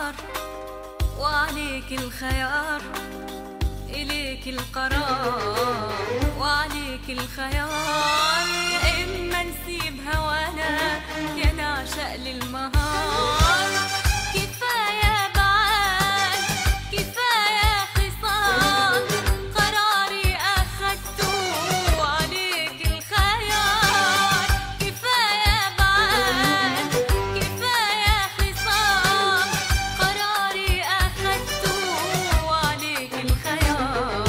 القرار وعليك الخيار، إليك القرار وعليك الخيار. إما نسيب هوانا يا نعشق للمهار. كفاية بعاد كفاية خصام، قراري أخدته وعليك الخيار. كفاية بعاد كفاية خصام، قراري أخدته وعليك الخيار.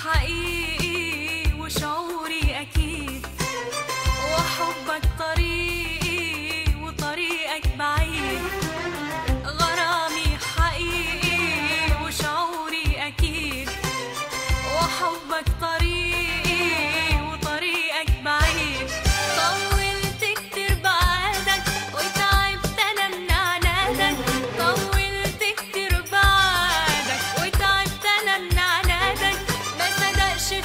حقيقي وشعوري أكيد، وحبك طريقي وطريقك بعيد. غرامي حقيقي وشعوري أكيد، وحبك طريقي وطريقك بعيد. طولت كتير بعدك وتعبت أنا من عنادك. طولت كتير بعدك وتعبت أنا من عنادك.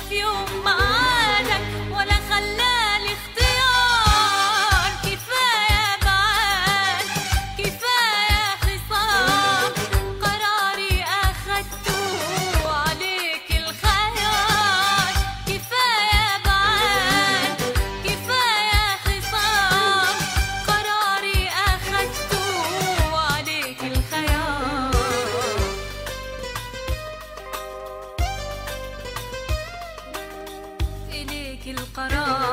في يوم معادك ولا خلالي اختيار. كفاية بعاد كفاية خصام، قراري أخدته وعليك الخيار. كفاية بعاد كفاية خصام، قراري أخدته وعليك الخيار. إليك القرار